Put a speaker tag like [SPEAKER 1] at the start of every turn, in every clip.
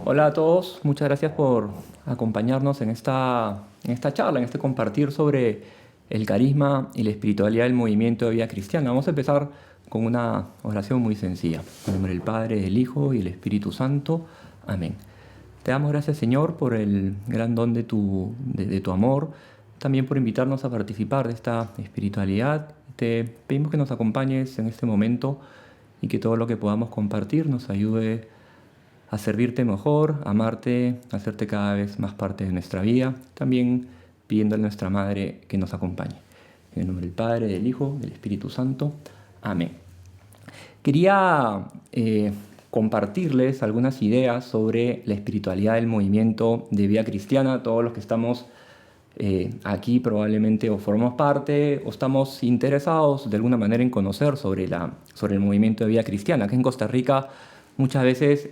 [SPEAKER 1] Hola a todos, muchas gracias por acompañarnos en esta charla, en este compartir sobre el carisma y la espiritualidad del movimiento de vida cristiana. Vamos a empezar con una oración muy sencilla. En nombre del Padre, del Hijo y del Espíritu Santo. Amén. Te damos gracias, Señor, por el gran don de tu amor, también por invitarnos a participar de esta espiritualidad. Te pedimos que nos acompañes en este momento y que todo lo que podamos compartir nos ayude a servirte mejor, a amarte, a hacerte cada vez más parte de nuestra vida, también pidiéndole a nuestra Madre que nos acompañe. En el nombre del Padre, del Hijo, del Espíritu Santo. Amén. Quería compartirles algunas ideas sobre la espiritualidad del movimiento de vida cristiana. Todos los que estamos aquí probablemente o formamos parte o estamos interesados de alguna manera en conocer sobre el movimiento de vida cristiana. Aquí en Costa Rica muchas veces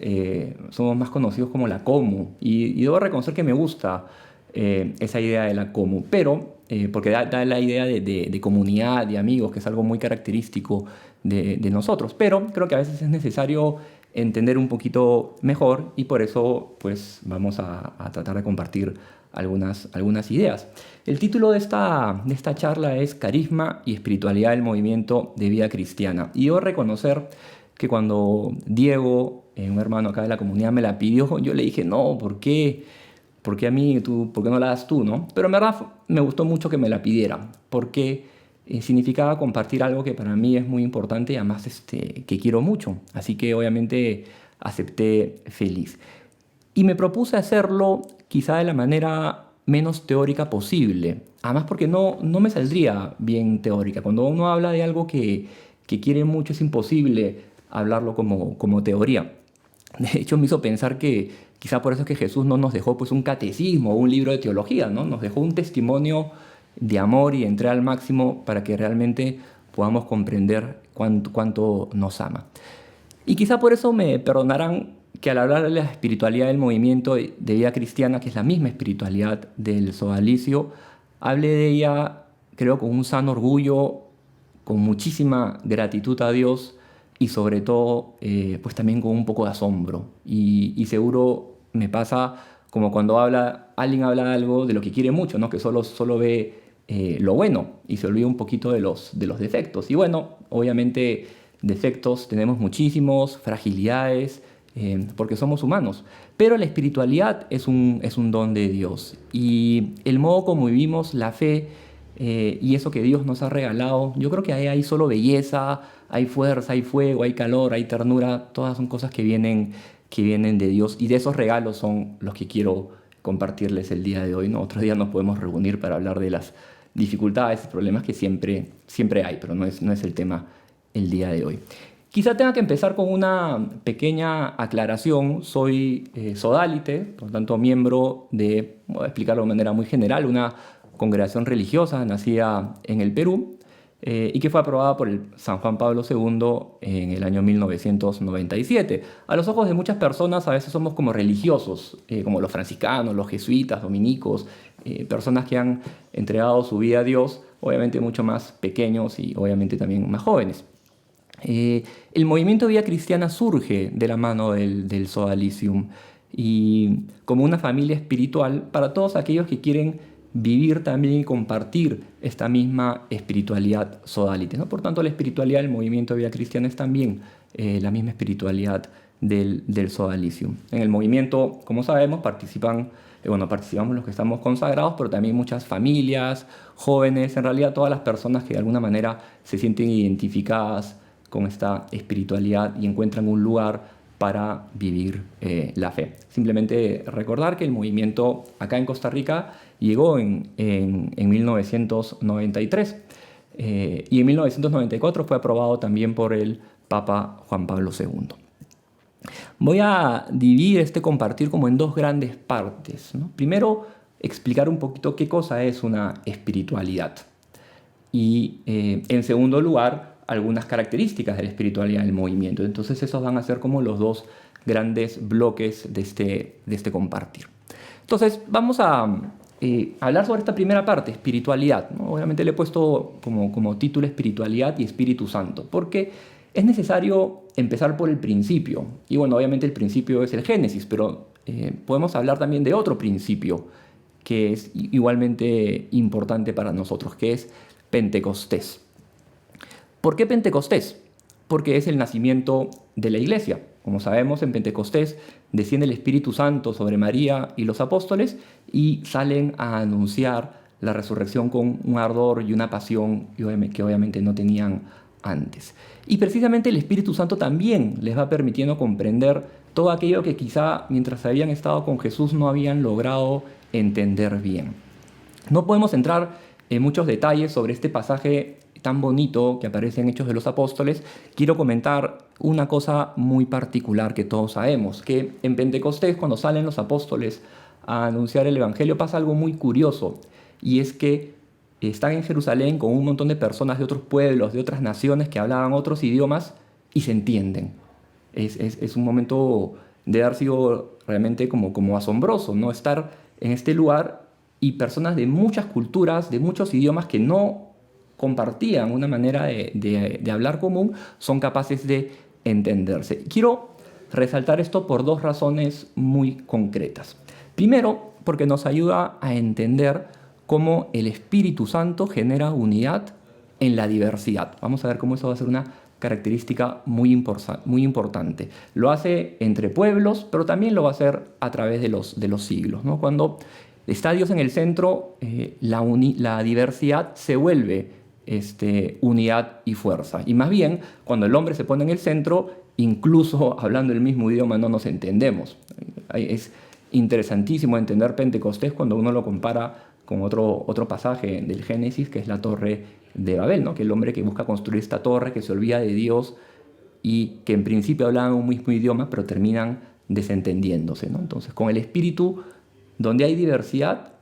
[SPEAKER 1] somos más conocidos como la Comu y debo reconocer que me gusta esa idea de la Comu, pero porque da la idea de comunidad, de amigos, que es algo muy característico de nosotros, pero creo que a veces es necesario entender un poquito mejor y por eso pues vamos a tratar de compartir algunas ideas. El título de esta charla es Carisma y espiritualidad del movimiento de vida cristiana. Y debo reconocer que cuando Diego, un hermano acá de la comunidad, me la pidió, yo le dije, no, ¿por qué? ¿Por qué a mí? ¿Por qué no la das tú, no? Pero en verdad me gustó mucho que me la pidiera, porque significaba compartir algo que para mí es muy importante y además que quiero mucho. Así que obviamente acepté feliz. Y me propuse hacerlo quizá de la manera menos teórica posible. Además porque no me saldría bien teórica. Cuando uno habla de algo que quiere mucho es imposible hablarlo como teoría. De hecho me hizo pensar que quizá por eso es que Jesús no nos dejó pues un catecismo o un libro de teología, ¿no? Nos dejó un testimonio de amor y entrega al máximo para que realmente podamos comprender cuánto nos ama. Y quizá por eso me perdonarán que al hablar de la espiritualidad del movimiento de vida cristiana, que es la misma espiritualidad del sodalicio, hable de ella, creo, con un sano orgullo, con muchísima gratitud a Dios y sobre todo, pues también con un poco de asombro. Y seguro me pasa como cuando alguien habla de algo de lo que quiere mucho, ¿no? Que solo ve lo bueno y se olvida un poquito de los defectos. Y bueno, obviamente defectos tenemos muchísimos, fragilidades, porque somos humanos. Pero la espiritualidad es un don de Dios. Y el modo como vivimos la fe y eso que Dios nos ha regalado, yo creo que ahí hay solo belleza, hay fuerza, hay fuego, hay calor, hay ternura. Todas son cosas que vienen de Dios. Y de esos regalos son los que quiero compartirles el día de hoy, ¿no? Otro día nos podemos reunir para hablar de las dificultades y problemas que siempre hay, pero no es el tema el día de hoy. Quizá tenga que empezar con una pequeña aclaración. Soy sodalite, por lo tanto miembro voy a explicarlo de manera muy general, una congregación religiosa nacida en el Perú y que fue aprobada por el San Juan Pablo II en el año 1997. A los ojos de muchas personas a veces somos como religiosos, como los franciscanos, los jesuitas, dominicos, personas que han entregado su vida a Dios, obviamente mucho más pequeños y obviamente también más jóvenes. El movimiento de vida cristiana surge de la mano del sodalicium y como una familia espiritual para todos aquellos que quieren vivir también y compartir esta misma espiritualidad sodalite, ¿no? Por tanto, la espiritualidad del movimiento de vida cristiana es también la misma espiritualidad del sodalicium. En el movimiento, como sabemos, participamos los que estamos consagrados, pero también muchas familias, jóvenes, en realidad todas las personas que de alguna manera se sienten identificadas con esta espiritualidad y encuentran un lugar para vivir la fe. Simplemente recordar que el movimiento acá en Costa Rica llegó en 1993 y en 1994 fue aprobado también por el Papa Juan Pablo II. Voy a dividir este compartir como en dos grandes partes, ¿no? Primero, explicar un poquito qué cosa es una espiritualidad y en segundo lugar, algunas características de la espiritualidad del movimiento. Entonces esos van a ser como los dos grandes bloques de este compartir. Entonces vamos a hablar sobre esta primera parte, espiritualidad, ¿no? Obviamente le he puesto como título espiritualidad y Espíritu Santo, porque es necesario empezar por el principio. Y bueno, obviamente el principio es el Génesis, pero podemos hablar también de otro principio que es igualmente importante para nosotros, que es Pentecostés. ¿Por qué Pentecostés? Porque es el nacimiento de la iglesia. Como sabemos, en Pentecostés desciende el Espíritu Santo sobre María y los apóstoles y salen a anunciar la resurrección con un ardor y una pasión que obviamente no tenían antes. Y precisamente el Espíritu Santo también les va permitiendo comprender todo aquello que quizá mientras habían estado con Jesús no habían logrado entender bien. No podemos entrar en muchos detalles sobre este pasaje tan bonito que aparece en Hechos de los Apóstoles. Quiero comentar una cosa muy particular que todos sabemos, que en Pentecostés, cuando salen los apóstoles a anunciar el Evangelio, pasa algo muy curioso, y es que están en Jerusalén con un montón de personas de otros pueblos, de otras naciones que hablaban otros idiomas y se entienden. Es un momento de haber sido realmente como asombroso, ¿no? Estar en este lugar y personas de muchas culturas, de muchos idiomas que no compartían una manera de hablar común, son capaces de entenderse. Quiero resaltar esto por dos razones muy concretas. Primero, porque nos ayuda a entender cómo el Espíritu Santo genera unidad en la diversidad. Vamos a ver cómo eso va a ser una característica muy importante. Lo hace entre pueblos, pero también lo va a hacer a través de los siglos, ¿no? Cuando está Dios en el centro, la diversidad se vuelve unidad y fuerza. Y más bien, cuando el hombre se pone en el centro, incluso hablando el mismo idioma no nos entendemos. Es interesantísimo entender Pentecostés cuando uno lo compara con otro pasaje del Génesis, que es la Torre de Babel, ¿no? Que el hombre que busca construir esta torre, que se olvida de Dios y que en principio hablaban un mismo idioma, pero terminan desentendiéndose, ¿no? Entonces, con el Espíritu, donde hay diversidad,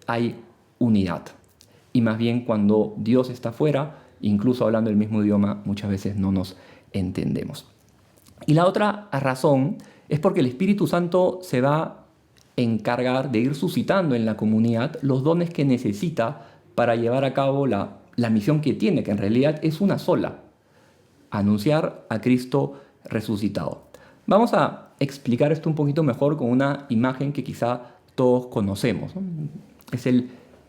[SPEAKER 1] hay unidad. Y más bien cuando Dios está fuera, incluso hablando el mismo idioma, muchas veces no nos entendemos. Y la otra razón es porque el Espíritu Santo se va a encargar de ir suscitando en la comunidad los dones que necesita para llevar a cabo la misión que tiene, que en realidad es una sola: anunciar a Cristo resucitado. Vamos a explicar esto un poquito mejor con una imagen que quizá todos conocemos, ¿no? Es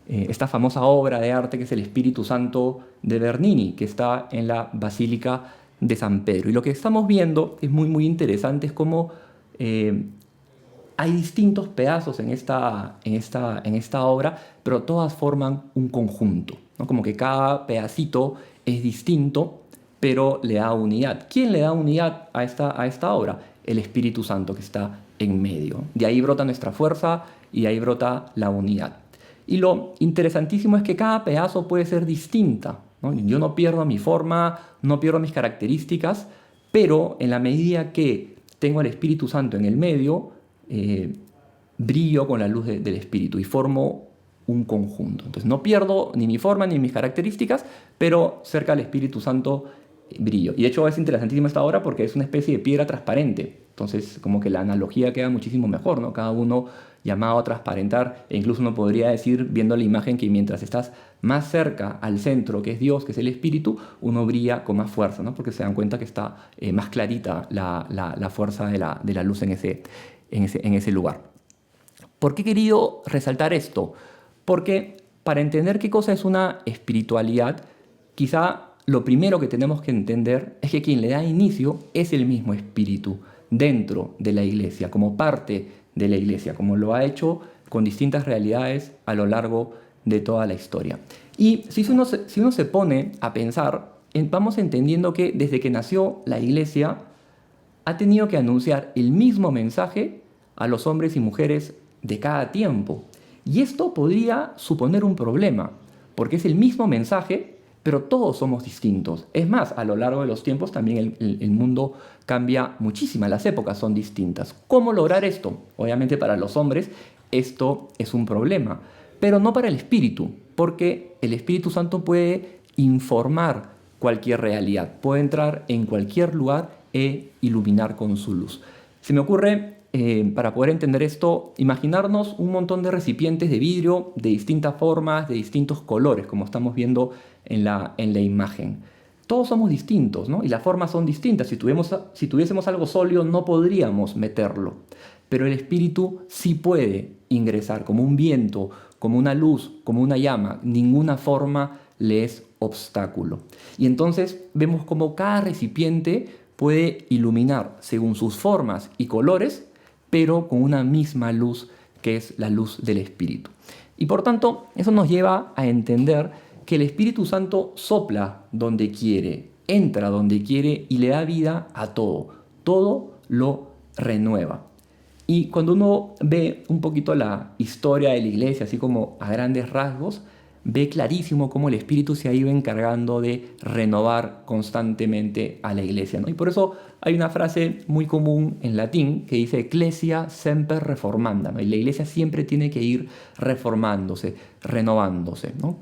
[SPEAKER 1] esta famosa obra de arte que es el Espíritu Santo de Bernini, que está en la Basílica de San Pedro. Y lo que estamos viendo es muy interesante, es cómo hay distintos pedazos en esta obra, pero todas forman un conjunto, ¿no? Como que cada pedacito es distinto, pero le da unidad. ¿Quién le da unidad a esta obra? El Espíritu Santo que está en medio. De ahí brota nuestra fuerza y de ahí brota la unidad. Y lo interesantísimo es que cada pedazo puede ser distinta, ¿no? Yo no pierdo mi forma, no pierdo mis características, pero en la medida que tengo al Espíritu Santo en el medio, brillo con la luz del Espíritu y formo un conjunto. Entonces no pierdo ni mi forma ni mis características, pero cerca del Espíritu Santo brillo. Y de hecho es interesantísima esta obra porque es una especie de piedra transparente. Entonces como que la analogía queda muchísimo mejor, ¿no? Cada uno llamado a transparentar, e incluso uno podría decir, viendo la imagen, que mientras estás más cerca al centro, que es Dios, que es el Espíritu, uno brilla con más fuerza, ¿no? Porque se dan cuenta que está más clarita la fuerza de la luz en ese lugar. ¿Por qué he querido resaltar esto? Porque para entender qué cosa es una espiritualidad, quizá lo primero que tenemos que entender es que quien le da inicio es el mismo Espíritu dentro de la iglesia, como parte de la iglesia, como lo ha hecho con distintas realidades a lo largo de toda la historia. Y si uno se pone a pensar, vamos entendiendo que desde que nació la iglesia ha tenido que anunciar el mismo mensaje a los hombres y mujeres de cada tiempo. Y esto podría suponer un problema, porque es el mismo mensaje, pero todos somos distintos. Es más, a lo largo de los tiempos también el mundo cambia muchísimo, las épocas son distintas. ¿Cómo lograr esto? Obviamente para los hombres esto es un problema, pero no para el Espíritu, porque el Espíritu Santo puede informar cualquier realidad, puede entrar en cualquier lugar e iluminar con su luz. Se me ocurre, para poder entender esto, imaginarnos un montón de recipientes de vidrio de distintas formas, de distintos colores, como estamos viendo en la imagen. Todos somos distintos, ¿no? Y las formas son distintas. Si tuviésemos algo sólido no podríamos meterlo. pero el Espíritu sí puede ingresar como un viento, como una luz, como una llama. Ninguna forma le es obstáculo. Y entonces vemos cómo cada recipiente puede iluminar según sus formas y colores, pero con una misma luz que es la luz del Espíritu. Y por tanto, eso nos lleva a entender que el Espíritu Santo sopla donde quiere, entra donde quiere y le da vida a todo. Todo lo renueva. Y cuando uno ve un poquito la historia de la iglesia, así como a grandes rasgos, ve clarísimo cómo el Espíritu se ha ido encargando de renovar constantemente a la iglesia, ¿no? Y por eso hay una frase muy común en latín que dice Ecclesia semper reformanda, ¿no? Y la iglesia siempre tiene que ir reformándose, renovándose, ¿no?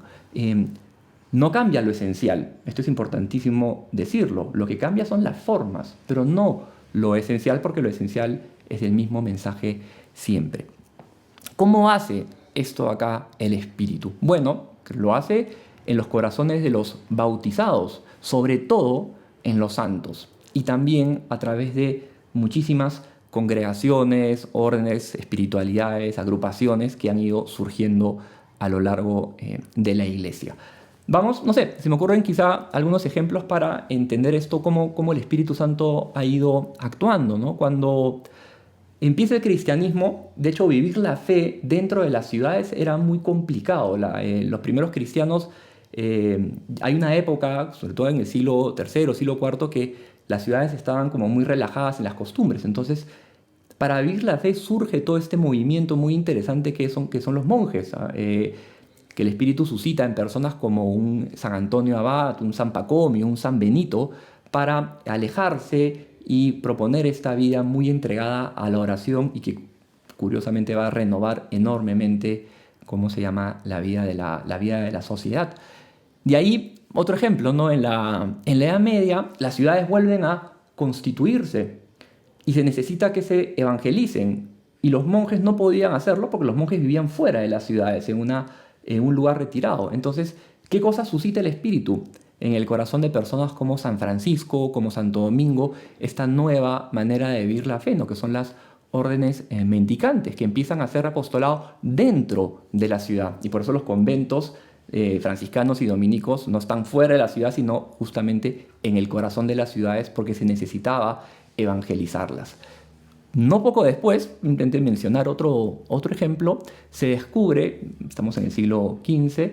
[SPEAKER 1] No cambia lo esencial, esto es importantísimo decirlo, lo que cambia son las formas, pero no lo esencial, porque lo esencial es el mismo mensaje siempre. ¿Cómo hace esto acá el Espíritu? Bueno, lo hace en los corazones de los bautizados, sobre todo en los santos, y también a través de muchísimas congregaciones, órdenes, espiritualidades, agrupaciones que han ido surgiendo a lo largo de la iglesia. Vamos, no sé, se me ocurren quizá algunos ejemplos para entender esto, cómo el Espíritu Santo ha ido actuando, ¿no? Cuando empieza el cristianismo, de hecho, vivir la fe dentro de las ciudades era muy complicado. Los primeros cristianos, hay una época, sobre todo en el siglo III, siglo IV, que las ciudades estaban como muy relajadas en las costumbres. Entonces, para vivir la fe surge todo este movimiento muy interesante que son los monjes, ¿ah? Que el Espíritu suscita en personas como un San Antonio Abad, un San Pacomio, un San Benito, para alejarse y proponer esta vida muy entregada a la oración y que curiosamente va a renovar enormemente, ¿cómo se llama?, la vida de la sociedad. De ahí, otro ejemplo, ¿no? En la Edad Media, las ciudades vuelven a constituirse y se necesita que se evangelicen. Y los monjes no podían hacerlo porque los monjes vivían fuera de las ciudades, en un lugar retirado. Entonces, ¿qué cosa suscita el Espíritu en el corazón de personas como San Francisco, como Santo Domingo? Esta nueva manera de vivir la fe, ¿no? Que son las órdenes mendicantes, que empiezan a hacer apostolado dentro de la ciudad. Y por eso los conventos franciscanos y dominicos no están fuera de la ciudad, sino justamente en el corazón de las ciudades, porque se necesitaba evangelizarlas. No poco después, intenté mencionar otro ejemplo, se descubre, estamos en el siglo XV,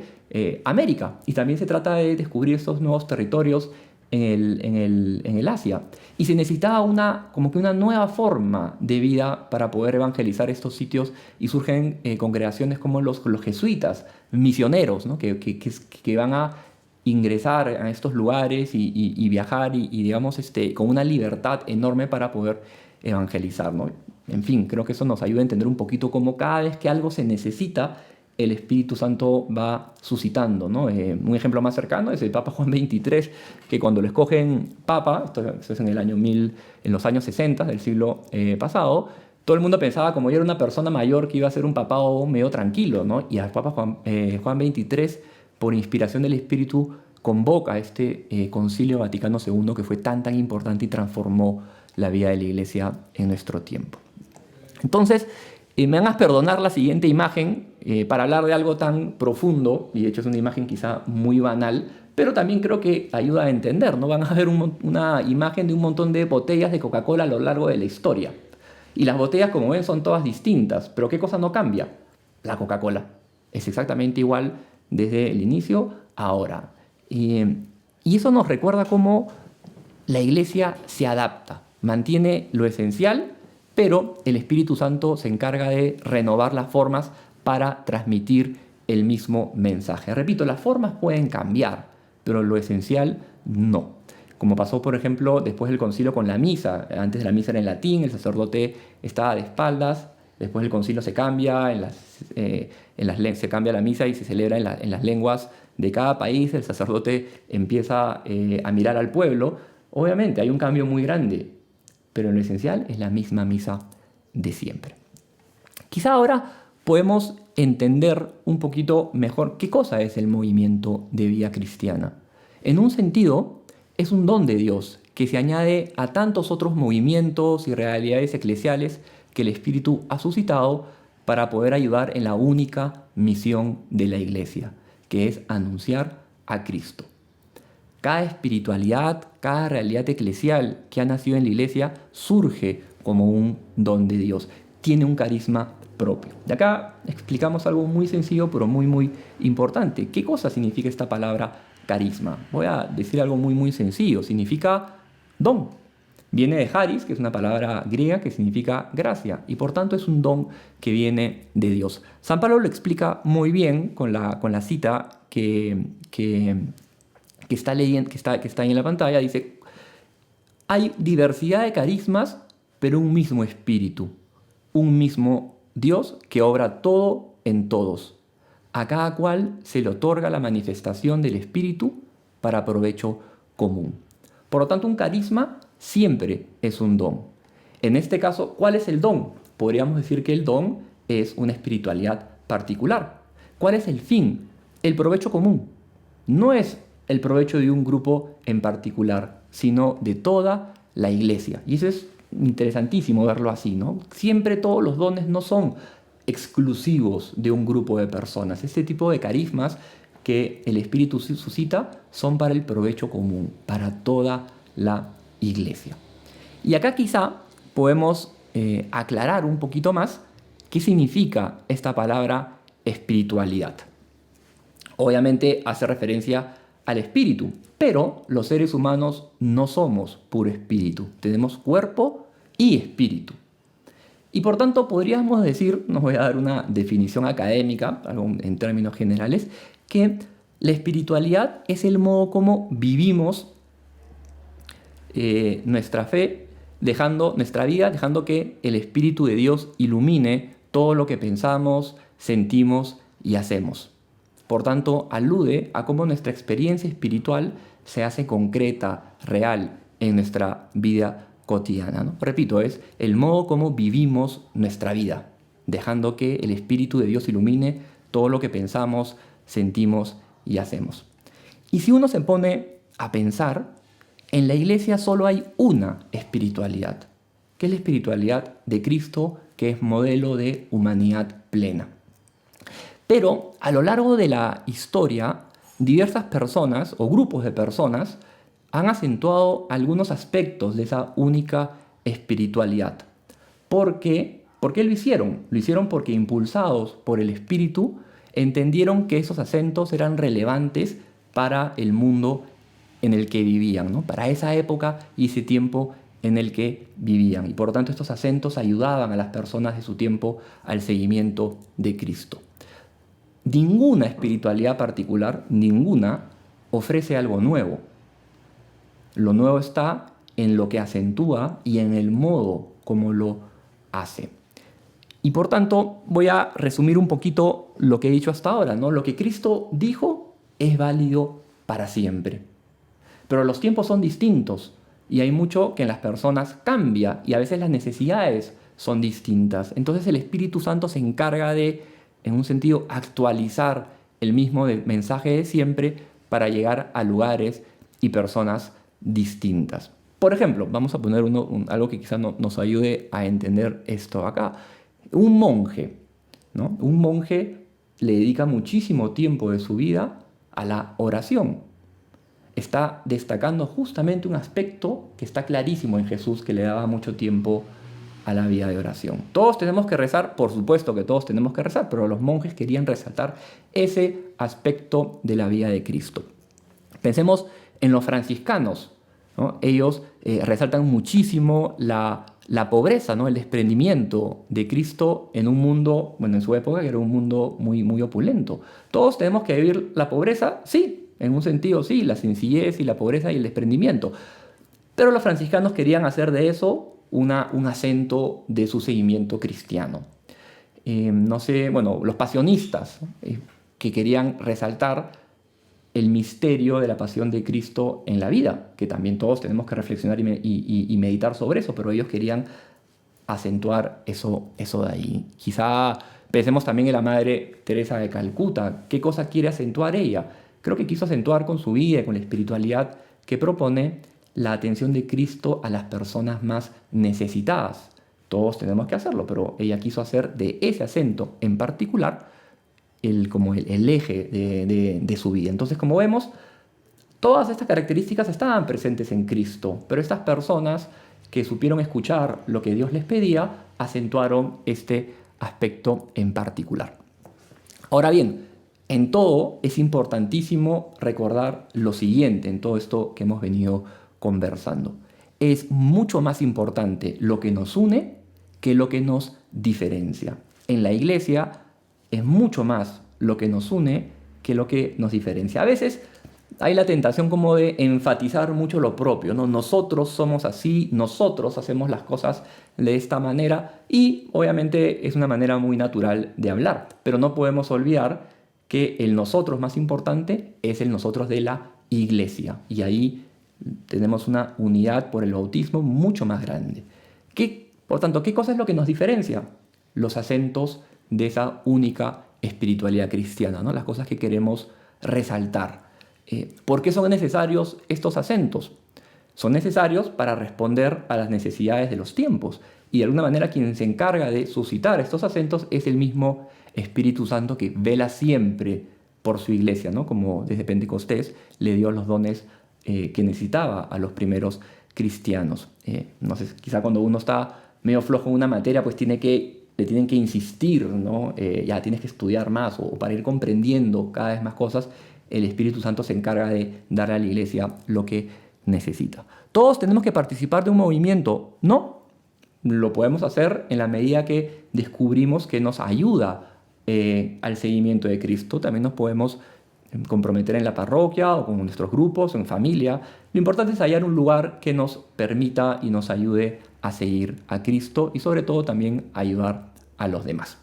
[SPEAKER 1] América, y también se trata de descubrir estos nuevos territorios en el Asia. Y se necesitaba como que una nueva forma de vida para poder evangelizar estos sitios, y surgen congregaciones como los jesuitas, misioneros, ¿no? que van a ingresar a estos lugares y viajar y digamos, con una libertad enorme para poder evangelizar, ¿no? En fin, creo que eso nos ayuda a entender un poquito cómo cada vez que algo se necesita, el Espíritu Santo va suscitando, ¿no? Un ejemplo más cercano es el Papa Juan XXIII, que cuando lo escogen Papa, esto es en los años 60 del siglo pasado, todo el mundo pensaba, como yo era una persona mayor, que iba a ser un papado medio tranquilo, ¿no? Y al Papa Juan XXIII, por inspiración del Espíritu, convoca a este Concilio Vaticano II, que fue tan importante y transformó la vida de la Iglesia en nuestro tiempo. Entonces, me van a perdonar la siguiente imagen para hablar de algo tan profundo, y de hecho es una imagen quizá muy banal, pero también creo que ayuda a entender, ¿no? Van a ver una imagen de un montón de botellas de Coca-Cola a lo largo de la historia. Y las botellas, como ven, son todas distintas, pero ¿qué cosa no cambia? La Coca-Cola. Es exactamente igual desde el inicio a ahora. Y eso nos recuerda cómo la Iglesia se adapta, mantiene lo esencial, pero el Espíritu Santo se encarga de renovar las formas para transmitir el mismo mensaje. Repito, las formas pueden cambiar, pero lo esencial no. Como pasó, por ejemplo, después del concilio con la misa. Antes de la misa era en latín, el sacerdote estaba de espaldas. Después del concilio se cambia, se cambia la misa y se celebra en las lenguas de cada país. El sacerdote empieza a mirar al pueblo. Obviamente hay un cambio muy grande, pero en lo esencial es la misma misa de siempre. Quizá ahora podemos entender un poquito mejor qué cosa es el movimiento de vida cristiana. En un sentido, es un don de Dios que se añade a tantos otros movimientos y realidades eclesiales que el Espíritu ha suscitado para poder ayudar en la única misión de la iglesia, que es anunciar a Cristo. Cada espiritualidad, cada realidad eclesial que ha nacido en la iglesia surge como un don de Dios. Tiene un carisma propio. De acá explicamos algo muy sencillo, pero muy importante. ¿Qué cosa significa esta palabra carisma? Voy a decir algo muy sencillo. Significa don. Viene de charis, que es una palabra griega que significa gracia, y por tanto es un don que viene de Dios. San Pablo lo explica muy bien con la cita que está leyendo, que está ahí en la pantalla. Dice: hay diversidad de carismas, pero un mismo espíritu, un mismo Dios que obra todo en todos. A cada cual se le otorga la manifestación del espíritu para provecho común. Por lo tanto, un carisma siempre es un don. En este caso, ¿cuál es el don? Podríamos decir que el don es una espiritualidad particular. ¿Cuál es el fin? El provecho común. No es el provecho de un grupo en particular, sino de toda la iglesia. Y eso es interesantísimo verlo así, ¿no? Siempre todos los dones no son exclusivos de un grupo de personas. Este tipo de carismas que el Espíritu suscita son para el provecho común, para toda la iglesia. Y acá quizá podemos aclarar un poquito más qué significa esta palabra espiritualidad. Obviamente hace referencia al espíritu, pero los seres humanos no somos puro espíritu, tenemos cuerpo y espíritu. Y por tanto podríamos decir, nos voy a dar una definición académica, en términos generales, que la espiritualidad es el modo como vivimos nuestra fe, nuestra vida, dejando que el Espíritu de Dios ilumine todo lo que pensamos, sentimos y hacemos. Por tanto, alude a cómo nuestra experiencia espiritual se hace concreta, real, en nuestra vida cotidiana, ¿no? Repito, es el modo como vivimos nuestra vida, dejando que el Espíritu de Dios ilumine todo lo que pensamos, sentimos y hacemos. Y si uno se pone a pensar, en la iglesia solo hay una espiritualidad, que es la espiritualidad de Cristo, que es modelo de humanidad plena. Pero a lo largo de la historia, diversas personas o grupos de personas han acentuado algunos aspectos de esa única espiritualidad. ¿Por qué? ¿Por qué lo hicieron? Lo hicieron porque, impulsados por el Espíritu, entendieron que esos acentos eran relevantes para el mundo en el que vivían, ¿no? Para esa época y ese tiempo en el que vivían. Y por lo tanto estos acentos ayudaban a las personas de su tiempo al seguimiento de Cristo. Ninguna espiritualidad particular, ninguna, ofrece algo nuevo. Lo nuevo está en lo que acentúa y en el modo como lo hace. Y por tanto voy a resumir un poquito lo que he dicho hasta ahora, ¿no? Lo que Cristo dijo es válido para siempre. Pero los tiempos son distintos y hay mucho que en las personas cambia y a veces las necesidades son distintas. Entonces el Espíritu Santo se encarga de, en un sentido, actualizar el mismo mensaje de siempre para llegar a lugares y personas distintas. Por ejemplo, vamos a poner algo que quizás nos ayude a entender esto acá. Un monje, ¿no? Un monje le dedica muchísimo tiempo de su vida a la oración. Está destacando justamente un aspecto que está clarísimo en Jesús, que le daba mucho tiempo a la vida de oración. Todos tenemos que rezar, por supuesto que todos tenemos que rezar, pero los monjes querían resaltar ese aspecto de la vida de Cristo. Pensemos en los franciscanos, ¿no? Ellos resaltan muchísimo la pobreza, ¿no? El desprendimiento de Cristo en un mundo, bueno, en su época que era un mundo muy opulento. ¿Todos tenemos que vivir la pobreza? Sí. En un sentido, sí, la sencillez y la pobreza y el desprendimiento. Pero los franciscanos querían hacer de eso un acento de su seguimiento cristiano. Los pasionistas, que querían resaltar el misterio de la pasión de Cristo en la vida, que también todos tenemos que reflexionar y meditar sobre eso, pero ellos querían acentuar eso de ahí. Quizá pensemos también en la Madre Teresa de Calcuta. ¿Qué cosa quiere acentuar ella? Creo que quiso acentuar con su vida y con la espiritualidad que propone la atención de Cristo a las personas más necesitadas, todos tenemos que hacerlo, pero ella quiso hacer de ese acento en particular como el eje de su vida. Entonces, como vemos, todas estas características estaban presentes en Cristo, pero estas personas que supieron escuchar lo que Dios les pedía, acentuaron este aspecto en particular. Ahora bien, en todo es importantísimo recordar lo siguiente, en todo esto que hemos venido conversando. Es mucho más importante lo que nos une que lo que nos diferencia. En la iglesia es mucho más lo que nos une que lo que nos diferencia. A veces hay la tentación como de enfatizar mucho lo propio, ¿no? Nosotros somos así, nosotros hacemos las cosas de esta manera y obviamente es una manera muy natural de hablar, pero no podemos olvidar que el nosotros más importante es el nosotros de la iglesia y ahí tenemos una unidad por el bautismo mucho más grande. Por tanto, ¿qué cosa es lo que nos diferencia? Los acentos de esa única espiritualidad cristiana, ¿no? Las cosas que queremos resaltar. ¿Por qué son necesarios estos acentos? Son necesarios para responder a las necesidades de los tiempos. Y de alguna manera quien se encarga de suscitar estos acentos es el mismo Espíritu Santo que vela siempre por su iglesia, ¿no? Como desde Pentecostés le dio los dones que necesitaba a los primeros cristianos. No sé, quizá cuando uno está medio flojo en una materia, pues le tienen que insistir, ¿no? Ya tienes que estudiar más o para ir comprendiendo cada vez más cosas, el Espíritu Santo se encarga de dar a la iglesia lo que necesita. ¿Todos tenemos que participar de un movimiento? No. Lo podemos hacer en la medida que descubrimos que nos ayuda al seguimiento de Cristo. También nos podemos comprometer en la parroquia o con nuestros grupos, en familia. Lo importante es hallar un lugar que nos permita y nos ayude a seguir a Cristo y sobre todo también ayudar a los demás.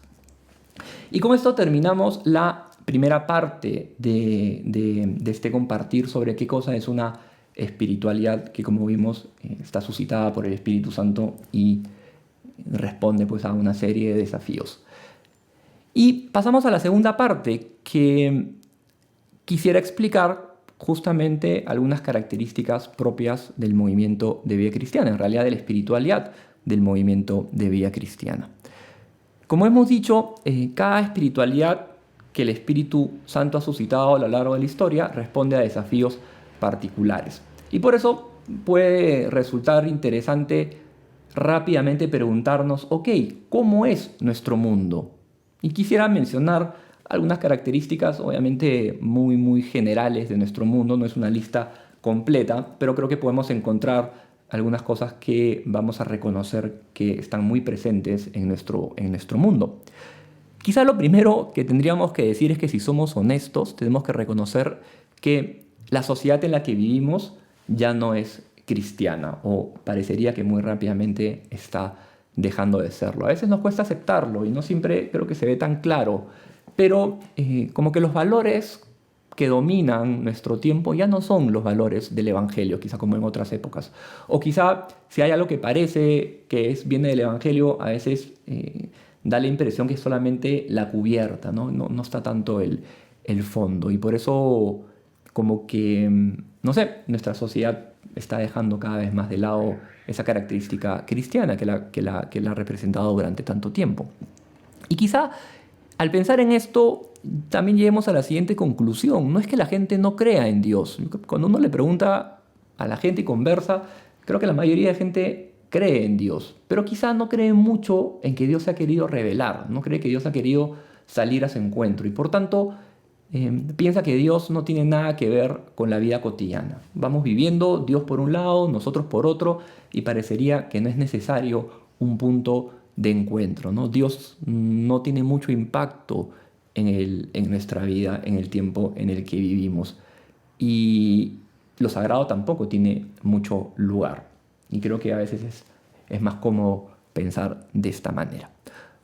[SPEAKER 1] Y con esto terminamos la primera parte de este compartir sobre qué cosa es una espiritualidad que, como vimos, está suscitada por el Espíritu Santo y responde pues a una serie de desafíos. Y pasamos a la segunda parte, que quisiera explicar justamente algunas características propias del movimiento de vida cristiana, en realidad de la espiritualidad del movimiento de vida cristiana. Como hemos dicho, cada espiritualidad que el Espíritu Santo ha suscitado a lo largo de la historia responde a desafíos particulares. Y por eso puede resultar interesante rápidamente preguntarnos, ok, ¿cómo es nuestro mundo? Y quisiera mencionar algunas características obviamente muy, muy generales de nuestro mundo. No es una lista completa, pero creo que podemos encontrar algunas cosas que vamos a reconocer que están muy presentes en nuestro mundo. Quizá lo primero que tendríamos que decir es que si somos honestos, tenemos que reconocer que la sociedad en la que vivimos ya no es cristiana, o parecería que muy rápidamente está dejando de serlo. A veces nos cuesta aceptarlo y no siempre creo que se ve tan claro, pero como que los valores que dominan nuestro tiempo ya no son los valores del Evangelio, quizá como en otras épocas. O quizá si hay algo que parece que viene del Evangelio, a veces da la impresión que es solamente la cubierta, ¿no? No está tanto el fondo. Y por eso como que, no sé, nuestra sociedad está dejando cada vez más de lado esa característica cristiana que la ha representado durante tanto tiempo. Y quizá al pensar en esto también lleguemos a la siguiente conclusión. No es que la gente no crea en Dios. Cuando uno le pregunta a la gente y conversa, creo que la mayoría de gente cree en Dios, pero quizá no cree mucho en que Dios se ha querido revelar, no cree que Dios ha querido salir a su encuentro y por tanto piensa que Dios no tiene nada que ver con la vida cotidiana. Vamos viviendo, Dios por un lado, nosotros por otro, y parecería que no es necesario un punto de encuentro, ¿no? Dios no tiene mucho impacto en nuestra vida, en el tiempo en el que vivimos. Y lo sagrado tampoco tiene mucho lugar. Y creo que a veces es más cómodo pensar de esta manera.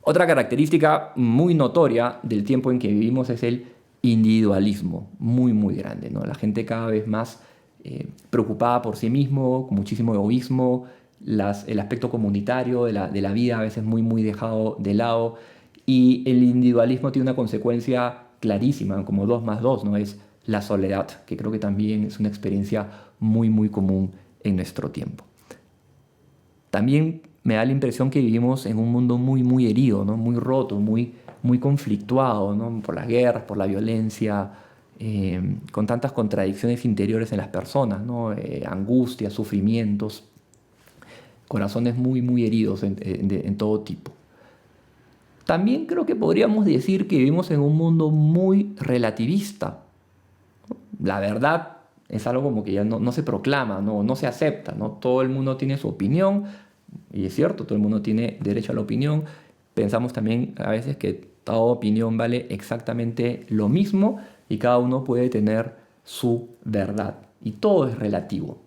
[SPEAKER 1] Otra característica muy notoria del tiempo en que vivimos es el individualismo, muy, muy grande, ¿no? La gente cada vez más preocupada por sí mismo, con muchísimo egoísmo, el aspecto comunitario de la vida a veces muy, muy dejado de lado. Y el individualismo tiene una consecuencia clarísima, como 2 más 2, ¿no? Es la soledad, que creo que también es una experiencia muy, muy común en nuestro tiempo. También me da la impresión que vivimos en un mundo muy, muy herido, ¿no? Muy roto, muy, muy conflictuado, ¿no? Por las guerras, por la violencia, con tantas contradicciones interiores en las personas, ¿no? Angustias, sufrimientos, corazones muy, muy heridos en todo tipo. También creo que podríamos decir que vivimos en un mundo muy relativista. La verdad es algo como que ya no se proclama, no se acepta, ¿no? Todo el mundo tiene su opinión, y es cierto, todo el mundo tiene derecho a la opinión. Pensamos también a veces que toda opinión vale exactamente lo mismo y cada uno puede tener su verdad. Y todo es relativo.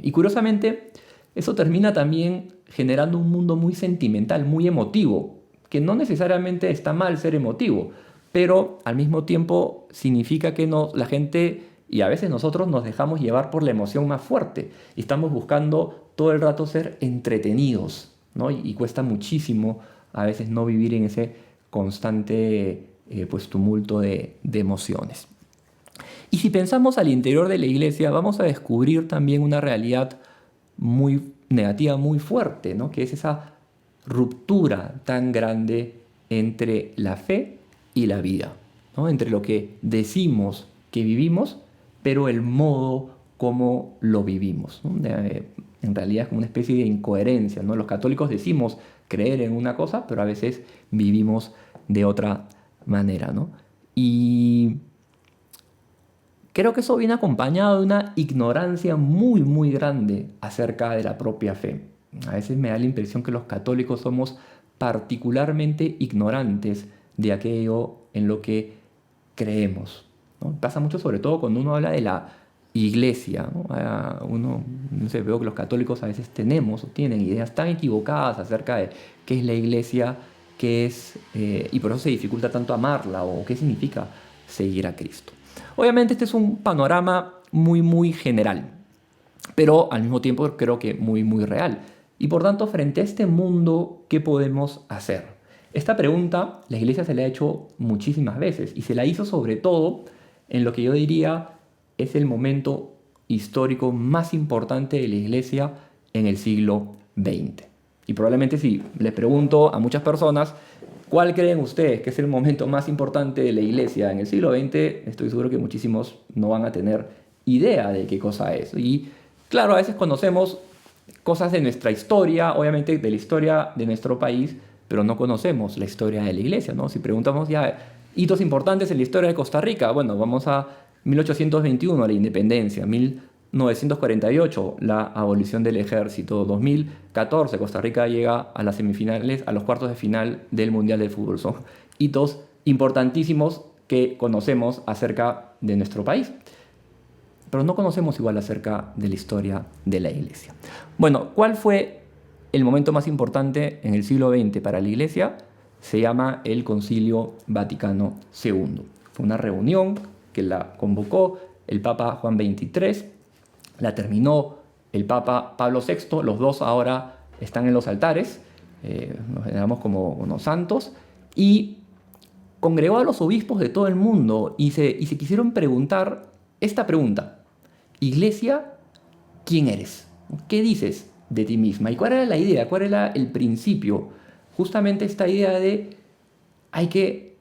[SPEAKER 1] Y curiosamente, eso termina también generando un mundo muy sentimental, muy emotivo, que no necesariamente está mal ser emotivo, pero al mismo tiempo significa que la gente y a veces nosotros nos dejamos llevar por la emoción más fuerte y estamos buscando todo el rato ser entretenidos, ¿no? Y cuesta muchísimo a veces no vivir en ese constante pues, tumulto de emociones. Y si pensamos al interior de la iglesia, vamos a descubrir también una realidad muy negativa, muy fuerte, ¿no? Que es esa ruptura tan grande entre la fe y la vida, ¿no? Entre lo que decimos que vivimos, pero el modo como lo vivimos, ¿no? En realidad es como una especie de incoherencia, ¿no? Los católicos decimos creer en una cosa, pero a veces vivimos de otra manera, ¿no? Y creo que eso viene acompañado de una ignorancia muy, muy grande acerca de la propia fe. A veces me da la impresión que los católicos somos particularmente ignorantes de aquello en lo que creemos, ¿no? Pasa mucho sobre todo cuando uno habla de la iglesia, ¿no? No sé, veo que los católicos a veces tenemos o tienen ideas tan equivocadas acerca de qué es la iglesia, qué es, y por eso se dificulta tanto amarla o qué significa seguir a Cristo. Obviamente este es un panorama muy, muy general, pero al mismo tiempo creo que muy, muy real. Y por tanto, frente a este mundo, ¿qué podemos hacer? Esta pregunta la iglesia se la ha hecho muchísimas veces y se la hizo sobre todo en lo que yo diría es el momento histórico más importante de la iglesia en el siglo XX. Y probablemente si les pregunto a muchas personas, ¿cuál creen ustedes que es el momento más importante de la iglesia en el siglo XX? Estoy seguro que muchísimos no van a tener idea de qué cosa es. Y claro, a veces conocemos cosas de nuestra historia, obviamente de la historia de nuestro país, pero no conocemos la historia de la iglesia, ¿no? Si preguntamos ya hitos importantes en la historia de Costa Rica, bueno, vamos a 1821, la independencia, 1948, la abolición del ejército, 2014, Costa Rica llega a las semifinales, a los cuartos de final del Mundial de Fútbol. Son hitos importantísimos que conocemos acerca de nuestro país, pero no conocemos igual acerca de la historia de la iglesia. Bueno, ¿cuál fue el momento más importante en el siglo XX para la iglesia? Se llama el Concilio Vaticano II. Fue una reunión que la convocó el Papa Juan XXIII, la terminó el Papa Pablo VI, los dos ahora están en los altares, nos veneramos como unos santos, y congregó a los obispos de todo el mundo y se quisieron preguntar esta pregunta: Iglesia, ¿quién eres? ¿Qué dices de ti misma? ¿Y cuál era la idea? ¿Cuál era el principio? Justamente esta idea de hay que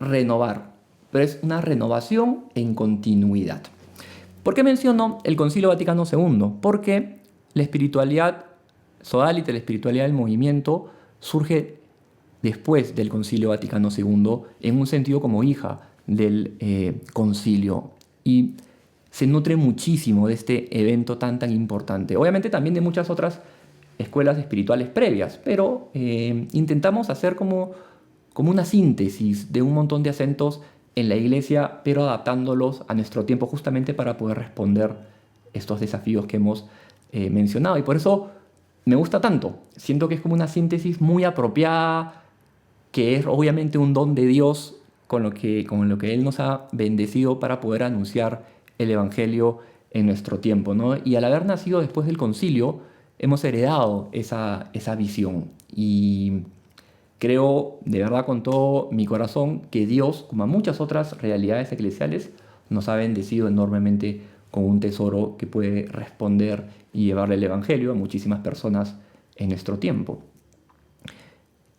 [SPEAKER 1] renovar, pero es una renovación en continuidad. ¿Por qué menciono el Concilio Vaticano II? Porque la espiritualidad sodalita, la espiritualidad del movimiento, surge después del Concilio Vaticano II en un sentido como hija del concilio y se nutre muchísimo de este evento tan importante. Obviamente también de muchas otras escuelas espirituales previas, pero intentamos hacer como una síntesis de un montón de acentos en la iglesia, pero adaptándolos a nuestro tiempo justamente para poder responder estos desafíos que hemos mencionado. Y por eso me gusta tanto. Siento que es como una síntesis muy apropiada, que es obviamente un don de Dios con lo que Él nos ha bendecido para poder anunciar el Evangelio en nuestro tiempo, ¿no? Y al haber nacido después del concilio, hemos heredado esa visión. Y creo de verdad con todo mi corazón que Dios, como a muchas otras realidades eclesiales, nos ha bendecido enormemente con un tesoro que puede responder y llevarle el Evangelio a muchísimas personas en nuestro tiempo.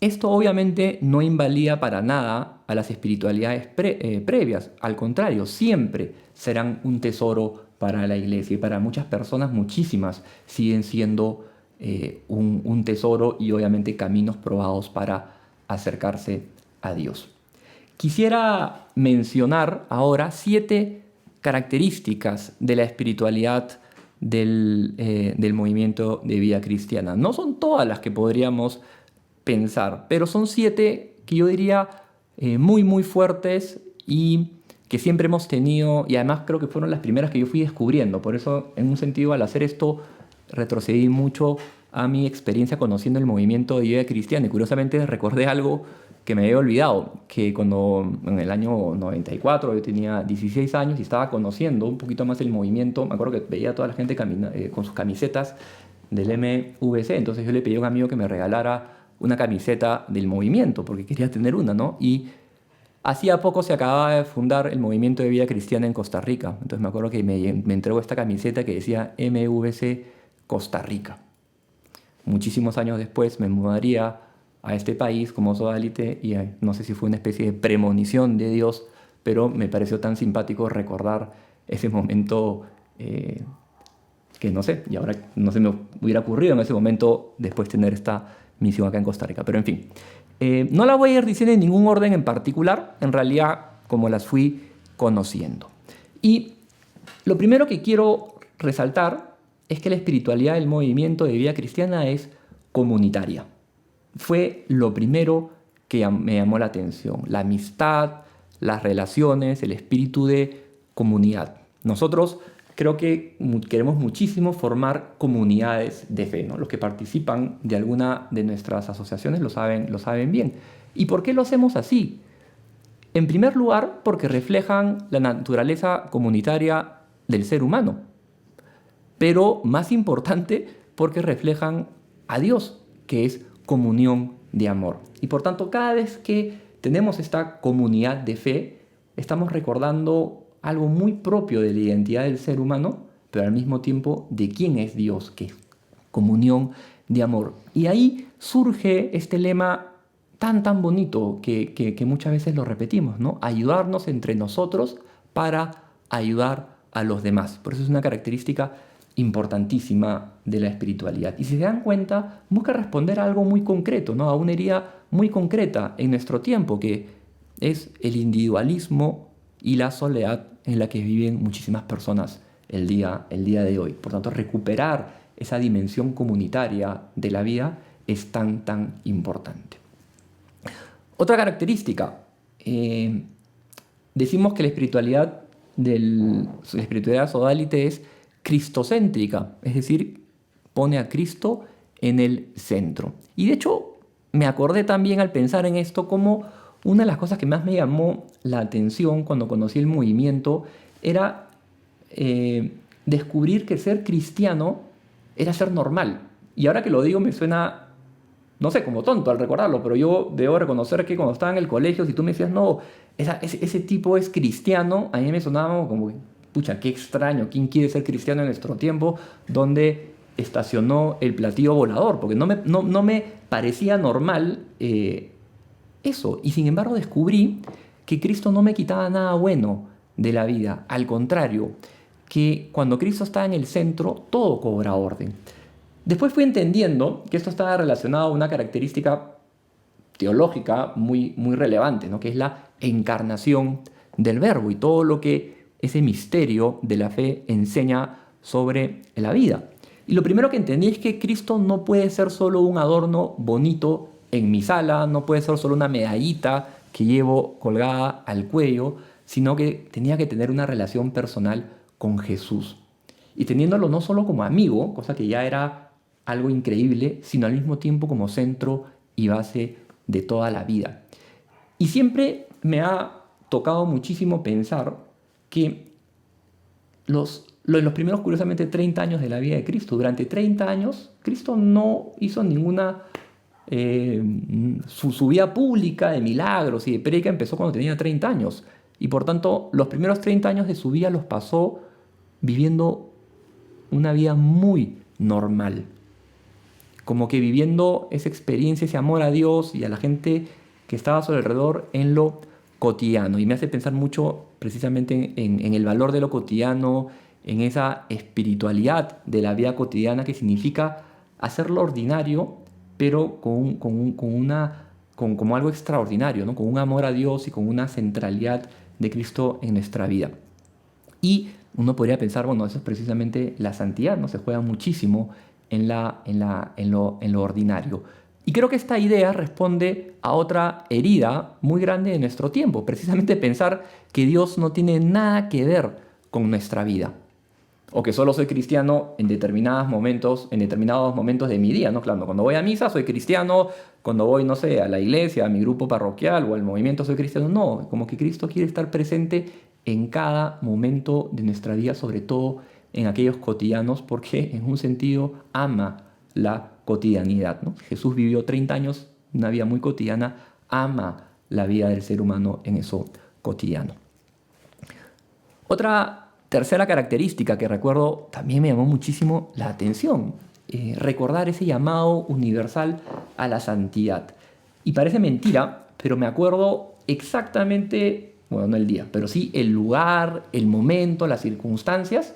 [SPEAKER 1] Esto obviamente no invalida para nada a las espiritualidades previas, al contrario, siempre serán un tesoro para la iglesia y para muchas personas, muchísimas, siguen siendo un tesoro y obviamente caminos probados para acercarse a Dios. Quisiera mencionar ahora 7 características de la espiritualidad del movimiento de vida cristiana. No son todas las que podríamos pensar, pero son 7 que yo diría muy muy fuertes y que siempre hemos tenido, y además creo que fueron las primeras que yo fui descubriendo. Por eso, en un sentido, al hacer esto, retrocedí mucho a mi experiencia conociendo el movimiento de vida cristiana, y curiosamente recordé algo que me había olvidado, que cuando en el año 94 yo tenía 16 años y estaba conociendo un poquito más el movimiento. Me acuerdo que veía a toda la gente con sus camisetas del MVC, entonces yo le pedí a un amigo que me regalara una camiseta del movimiento, porque quería tener una, ¿no? Y hacía poco se acababa de fundar el movimiento de vida cristiana en Costa Rica, entonces me acuerdo que me entregó esta camiseta que decía MVC Costa Rica. Muchísimos años después me mudaría a este país como sodalite y no sé si fue una especie de premonición de Dios, pero me pareció tan simpático recordar ese momento que no sé, y ahora no se me hubiera ocurrido en ese momento después tener esta misión acá en Costa Rica. Pero en fin, no la voy a ir diciendo en ningún orden en particular, en realidad como las fui conociendo. Y lo primero que quiero resaltar es que la espiritualidad del movimiento de vida cristiana es comunitaria. Fue lo primero que me llamó la atención, la amistad, las relaciones, el espíritu de comunidad. Nosotros creo que queremos muchísimo formar comunidades de fe, ¿no? Los que participan de alguna de nuestras asociaciones lo saben bien. ¿Y por qué lo hacemos así? En primer lugar, porque reflejan la naturaleza comunitaria del ser humano. Pero más importante, porque reflejan a Dios, que es comunión de amor. Y por tanto, cada vez que tenemos esta comunidad de fe, estamos recordando algo muy propio de la identidad del ser humano, pero al mismo tiempo de quién es Dios, que es comunión de amor. Y ahí surge este lema tan bonito que muchas veces lo repetimos, ¿no? Ayudarnos entre nosotros para ayudar a los demás. Por eso es una característica importantísima de la espiritualidad. Y si se dan cuenta, busca responder a algo muy concreto, ¿no? A una herida muy concreta en nuestro tiempo, que es el individualismo y la soledad en la que viven muchísimas personas el día de hoy. Por tanto, recuperar esa dimensión comunitaria de la vida es tan importante. Otra característica, decimos que la espiritualidad sodalite es cristocéntrica, es decir, pone a Cristo en el centro. Y de hecho, me acordé también al pensar en esto como una de las cosas que más me llamó la atención cuando conocí el movimiento era descubrir que ser cristiano era ser normal. Y ahora que lo digo me suena, no sé, como tonto al recordarlo, pero yo debo reconocer que cuando estaba en el colegio, si tú me decías, no, ese tipo es cristiano, a mí me sonaba como, pucha, qué extraño, ¿quién quiere ser cristiano en nuestro tiempo? ¿Dónde estacionó el platillo volador? Porque no me parecía normal eso. Y sin embargo descubrí que Cristo no me quitaba nada bueno de la vida. Al contrario, que cuando Cristo está en el centro, todo cobra orden. Después fui entendiendo que esto estaba relacionado a una característica teológica muy relevante, ¿no? Que es la encarnación del Verbo y todo lo que ese misterio de la fe enseña sobre la vida. Y lo primero que entendí es que Cristo no puede ser solo un adorno bonito en mi sala, no puede ser solo una medallita que llevo colgada al cuello, sino que tenía que tener una relación personal con Jesús. Y teniéndolo no solo como amigo, cosa que ya era algo increíble, sino al mismo tiempo como centro y base de toda la vida. Y siempre me ha tocado muchísimo pensar que en los primeros, curiosamente, 30 años de la vida de Cristo, durante 30 años, Cristo no hizo ninguna... su vida pública de milagros y de prédica empezó cuando tenía 30 años. Y por tanto, los primeros 30 años de su vida los pasó viviendo una vida muy normal, como que viviendo esa experiencia, ese amor a Dios y a la gente que estaba a su alrededor en lo cotidiano. Y me hace pensar mucho precisamente en el valor de lo cotidiano, en esa espiritualidad de la vida cotidiana que significa hacer lo ordinario, pero como algo extraordinario, ¿no? Con un amor a Dios y con una centralidad de Cristo en nuestra vida. Y uno podría pensar, bueno, eso es precisamente la santidad, ¿no? Se juega muchísimo en lo ordinario. Y creo que esta idea responde a otra herida muy grande de nuestro tiempo, precisamente pensar que Dios no tiene nada que ver con nuestra vida. O que solo soy cristiano en determinados momentos de mi día, ¿no? Claro, cuando voy a misa soy cristiano, cuando voy, no sé, a la iglesia, a mi grupo parroquial o al movimiento soy cristiano. No, como que Cristo quiere estar presente en cada momento de nuestra vida, sobre todo en aquellos cotidianos, porque en un sentido ama la cotidianidad, ¿no? Jesús vivió 30 años, una vida muy cotidiana, ama la vida del ser humano en eso cotidiano. Otra tercera característica que recuerdo también me llamó muchísimo la atención, recordar ese llamado universal a la santidad. Y parece mentira, pero me acuerdo exactamente, bueno, no el día, pero sí el lugar, el momento, las circunstancias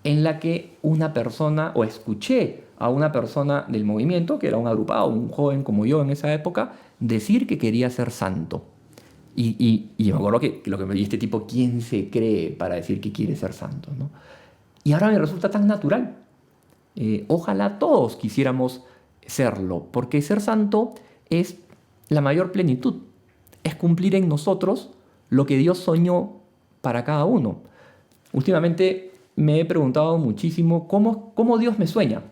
[SPEAKER 1] en la que una persona, o escuché a una persona del movimiento, que era un agrupado, un joven como yo en esa época, decir que quería ser santo. Y me acuerdo que lo que me di este tipo, ¿quién se cree para decir que quiere ser santo, ¿no? Y ahora me resulta tan natural. Ojalá todos quisiéramos serlo, porque ser santo es la mayor plenitud. Es cumplir en nosotros lo que Dios soñó para cada uno. Últimamente me he preguntado muchísimo cómo Dios me sueña.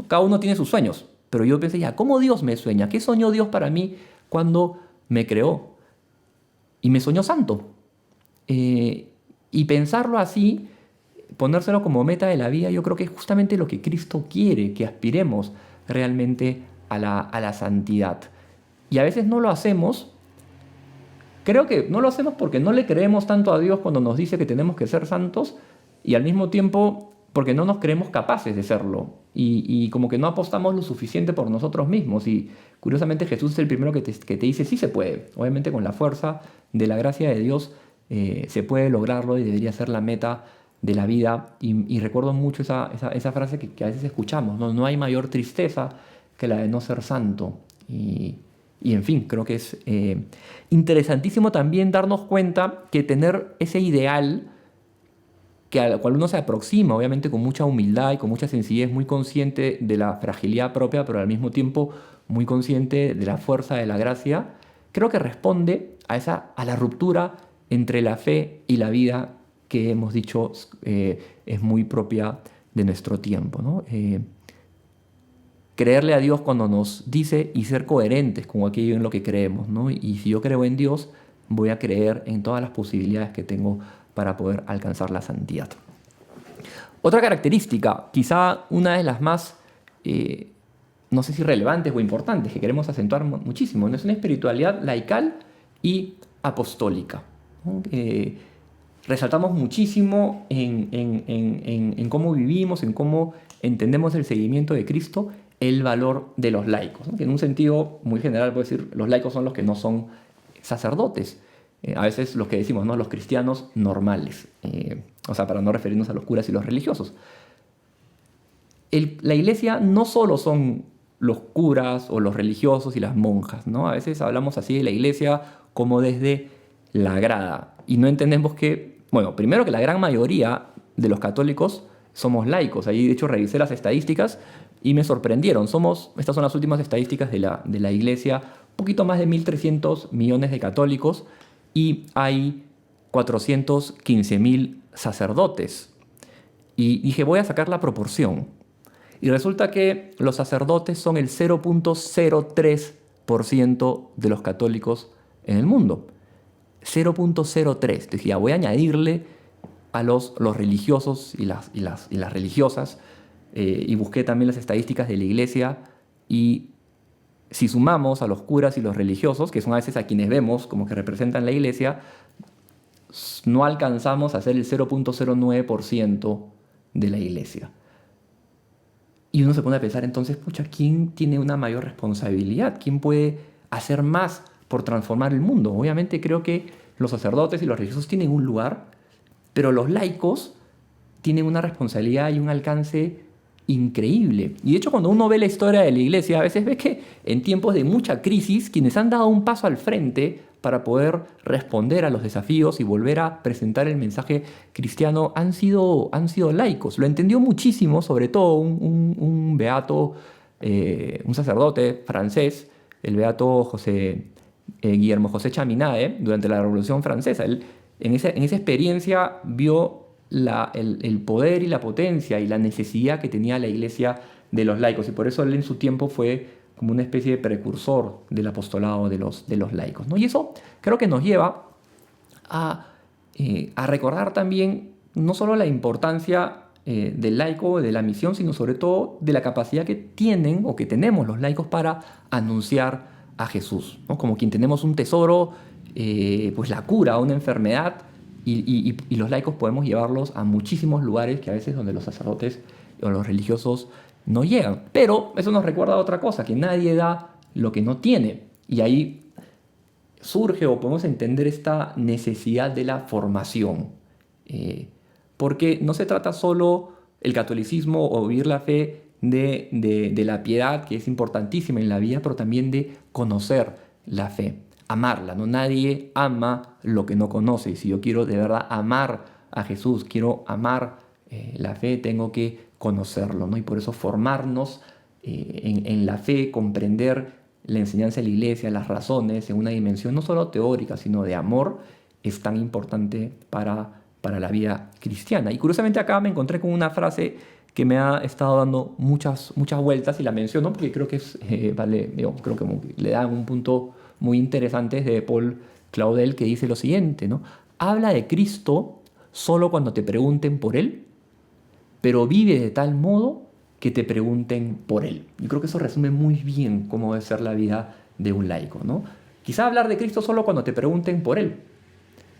[SPEAKER 1] Cada uno tiene sus sueños, pero yo pensé ya, ¿cómo Dios me sueña? ¿Qué soñó Dios para mí cuando me creó? Y me soñó santo. Y pensarlo así, ponérselo como meta de la vida, yo creo que es justamente lo que Cristo quiere, que aspiremos realmente a la santidad. Y a veces no lo hacemos. Creo que no lo hacemos porque no le creemos tanto a Dios cuando nos dice que tenemos que ser santos, y al mismo tiempo porque no nos creemos capaces de serlo. Y como que no apostamos lo suficiente por nosotros mismos. Y curiosamente Jesús es el primero que te dice sí se puede. Obviamente con la fuerza de la gracia de Dios se puede lograrlo y debería ser la meta de la vida. Y recuerdo mucho esa frase que a veces escuchamos, ¿no? No hay mayor tristeza que la de no ser santo. Y en fin, creo que es interesantísimo también darnos cuenta que tener ese ideal que al cual uno se aproxima, obviamente con mucha humildad y con mucha sencillez, muy consciente de la fragilidad propia, pero al mismo tiempo muy consciente de la fuerza de la gracia, creo que responde a la ruptura entre la fe y la vida que hemos dicho es muy propia de nuestro tiempo, ¿no? Creerle a Dios cuando nos dice y ser coherentes con aquello en lo que creemos, ¿no? Y si yo creo en Dios, voy a creer en todas las posibilidades que tengo para poder alcanzar la santidad. Otra característica, quizá una de las más, no sé si relevantes o importantes, que queremos acentuar muchísimo, ¿no? Es una espiritualidad laical y apostólica, ¿no? Resaltamos muchísimo en cómo vivimos, en cómo entendemos el seguimiento de Cristo, el valor de los laicos, ¿no? Que en un sentido muy general puedo decir, los laicos son los que no son sacerdotes. A veces los que decimos, ¿no? Los cristianos normales, o sea, para no referirnos a los curas y los religiosos. La iglesia no solo son los curas o los religiosos y las monjas, ¿no? A veces hablamos así de la iglesia como desde la grada y no entendemos que, bueno, primero que la gran mayoría de los católicos somos laicos. Ahí de hecho revisé las estadísticas y me sorprendieron. Estas son las últimas estadísticas de la iglesia, un poquito más de 1.300 millones de católicos y hay 415.000 sacerdotes. Y dije, voy a sacar la proporción. Y resulta que los sacerdotes son el 0.03% de los católicos en el mundo. 0.03. Dije, ya voy a añadirle a los religiosos y las religiosas. Y busqué también las estadísticas de la iglesia. Y si sumamos a los curas y los religiosos, que son a veces a quienes vemos como que representan la iglesia, no alcanzamos a ser el 0.09% de la iglesia. Y uno se pone a pensar entonces, pucha, ¿quién tiene una mayor responsabilidad? ¿Quién puede hacer más por transformar el mundo? Obviamente creo que los sacerdotes y los religiosos tienen un lugar, pero los laicos tienen una responsabilidad y un alcance increíble. Y de hecho, cuando uno ve la historia de la iglesia, a veces ves que en tiempos de mucha crisis, quienes han dado un paso al frente para poder responder a los desafíos y volver a presentar el mensaje cristiano han sido laicos. Lo entendió muchísimo, sobre todo un beato, un sacerdote francés, el beato Guillermo José Chaminade, durante la Revolución Francesa. Él en esa experiencia vio el poder y la potencia y la necesidad que tenía la iglesia de los laicos, y por eso él en su tiempo fue como una especie de precursor del apostolado de los laicos, ¿no? Y eso creo que nos lleva a recordar también no solo la importancia del laico, de la misión, sino sobre todo de la capacidad que tienen o que tenemos los laicos para anunciar a Jesús, ¿no? Como quien tenemos un tesoro, pues la cura a una enfermedad, y los laicos podemos llevarlos a muchísimos lugares que a veces donde los sacerdotes o los religiosos no llegan. Pero eso nos recuerda a otra cosa, que nadie da lo que no tiene. Y ahí surge o podemos entender esta necesidad de la formación. Porque no se trata solo el catolicismo o vivir la fe de la piedad, que es importantísima en la vida, pero también de conocer la fe, amarla, ¿no? Nadie ama lo que no conoce. Y si yo quiero de verdad amar a Jesús, quiero amar la fe, tengo que conocerlo, ¿no? Y por eso formarnos en la fe, comprender la enseñanza de la iglesia, las razones, en una dimensión no solo teórica, sino de amor, es tan importante para la vida cristiana. Y curiosamente acá me encontré con una frase que me ha estado dando muchas vueltas, y la menciono porque creo que creo que le da un punto muy interesante, es de Paul Claudel, que dice lo siguiente, ¿no? Habla de Cristo solo cuando te pregunten por Él, pero vive de tal modo que te pregunten por Él. Y creo que eso resume muy bien cómo debe ser la vida de un laico, ¿no? Quizá hablar de Cristo solo cuando te pregunten por Él,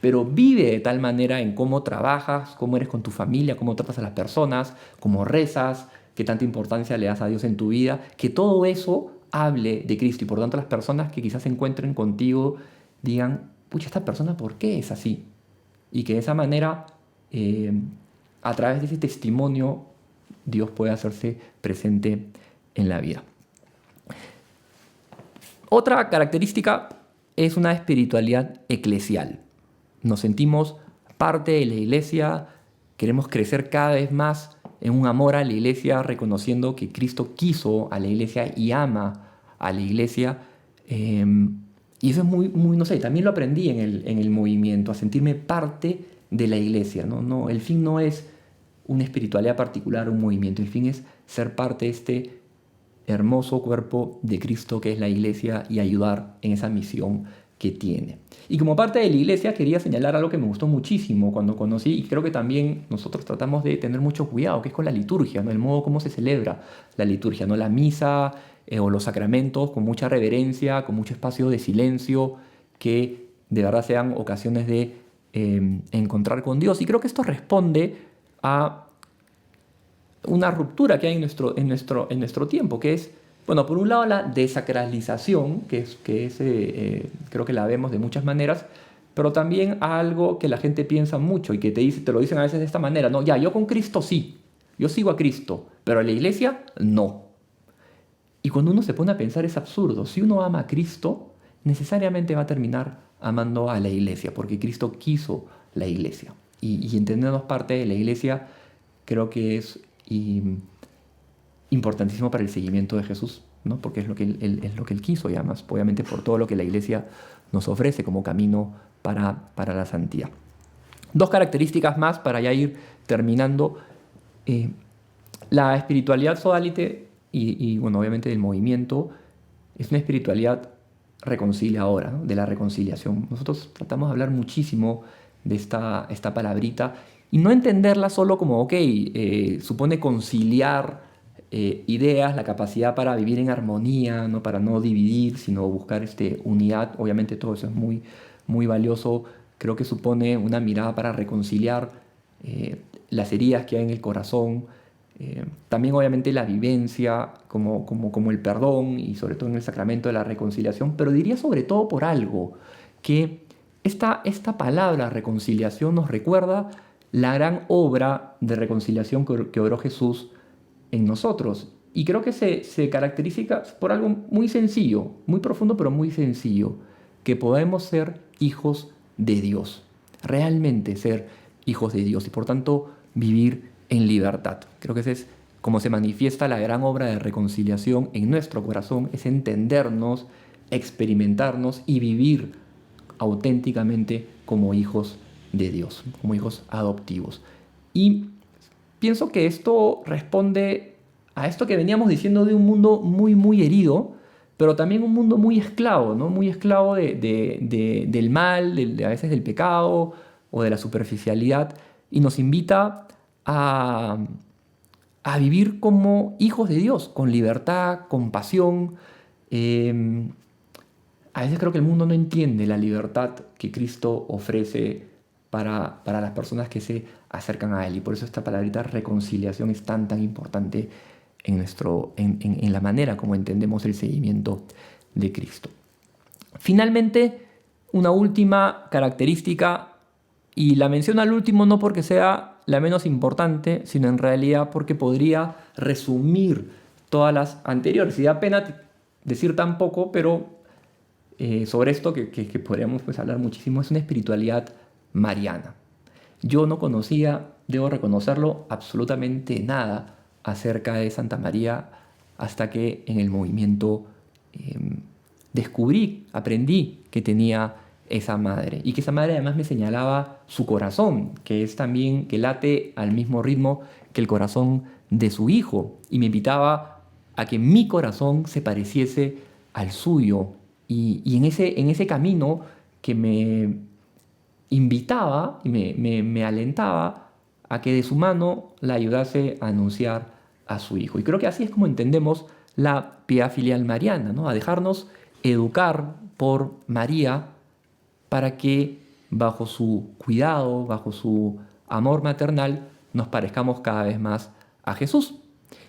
[SPEAKER 1] pero vive de tal manera en cómo trabajas, cómo eres con tu familia, cómo tratas a las personas, cómo rezas, qué tanta importancia le das a Dios en tu vida, que todo eso hable de Cristo, y por tanto las personas que quizás se encuentren contigo digan, pucha, esta persona, ¿por qué es así? Y que de esa manera, a través de ese testimonio, Dios puede hacerse presente en la vida. Otra característica es una espiritualidad eclesial. Nos sentimos parte de la iglesia, queremos crecer cada vez más en un amor a la iglesia, reconociendo que Cristo quiso a la iglesia y ama a la iglesia. Y eso es muy, no sé, también lo aprendí en el movimiento, a sentirme parte de la iglesia, ¿no? No, el fin no es una espiritualidad particular, un movimiento, el fin es ser parte de este hermoso cuerpo de Cristo que es la iglesia y ayudar en esa misión que tiene. Y como parte de la iglesia quería señalar algo que me gustó muchísimo cuando conocí, y creo que también nosotros tratamos de tener mucho cuidado, que es con la liturgia, ¿no? El modo como se celebra la liturgia, ¿no? La misa o los sacramentos, con mucha reverencia, con mucho espacio de silencio, que de verdad sean ocasiones de encontrar con Dios. Y creo que esto responde a una ruptura que hay en nuestro tiempo, que es, bueno, por un lado la desacralización, creo que la vemos de muchas maneras, pero también a algo que la gente piensa mucho y que te lo dicen a veces de esta manera, ¿no? Ya, yo con Cristo sí, yo sigo a Cristo, pero a la iglesia no. Y cuando uno se pone a pensar es absurdo. Si uno ama a Cristo, necesariamente va a terminar amando a la iglesia, porque Cristo quiso la iglesia. Y entendernos parte de la iglesia creo que es importantísimo para el seguimiento de Jesús, ¿no? Porque es lo que él quiso, y además, obviamente, por todo lo que la iglesia nos ofrece como camino para la santidad. Dos características más para ya ir terminando. La espiritualidad sodalite y bueno, obviamente del movimiento es una espiritualidad reconciliadora, ¿no? De la reconciliación. Nosotros tratamos de hablar muchísimo de esta palabrita y no entenderla solo como, ok, supone conciliar ideas, la capacidad para vivir en armonía, ¿no? Para no dividir, sino buscar unidad. Obviamente todo eso es muy valioso. Creo que supone una mirada para reconciliar las heridas que hay en el corazón, También obviamente la vivencia como el perdón y sobre todo en el sacramento de la reconciliación, pero diría sobre todo por algo, que esta palabra reconciliación nos recuerda la gran obra de reconciliación que obró Jesús en nosotros. Y creo que se caracteriza por algo muy sencillo, muy profundo, pero muy sencillo, que podemos ser hijos de Dios, realmente ser hijos de Dios y por tanto vivir en libertad. Creo que ese es como se manifiesta la gran obra de reconciliación en nuestro corazón, es entendernos, experimentarnos y vivir auténticamente como hijos de Dios, como hijos adoptivos. Y pienso que esto responde a esto que veníamos diciendo de un mundo muy, muy herido, pero también un mundo muy esclavo, ¿no? Muy esclavo del mal, a veces del pecado o de la superficialidad, y nos invita a, a vivir como hijos de Dios, con libertad, con pasión. Eh, a veces creo que el mundo no entiende la libertad que Cristo ofrece para las personas que se acercan a Él. Y por eso esta palabrita reconciliación es tan, tan importante en la manera como entendemos el seguimiento de Cristo. Finalmente, una última característica, y la menciono al último no porque sea la menos importante, sino en realidad porque podría resumir todas las anteriores. Y da pena decir tan poco, pero sobre esto que podríamos pues, hablar muchísimo, es una espiritualidad mariana. Yo no conocía, debo reconocerlo, absolutamente nada acerca de Santa María hasta que en el movimiento aprendí que tenía esa madre y que esa madre además me señalaba su corazón, que es también que late al mismo ritmo que el corazón de su hijo y me invitaba a que mi corazón se pareciese al suyo y en ese camino que me invitaba y me alentaba a que de su mano la ayudase a anunciar a su hijo. Y creo que así es como entendemos la piedad filial mariana, ¿no? A dejarnos educar por María para que bajo su cuidado, bajo su amor maternal, nos parezcamos cada vez más a Jesús.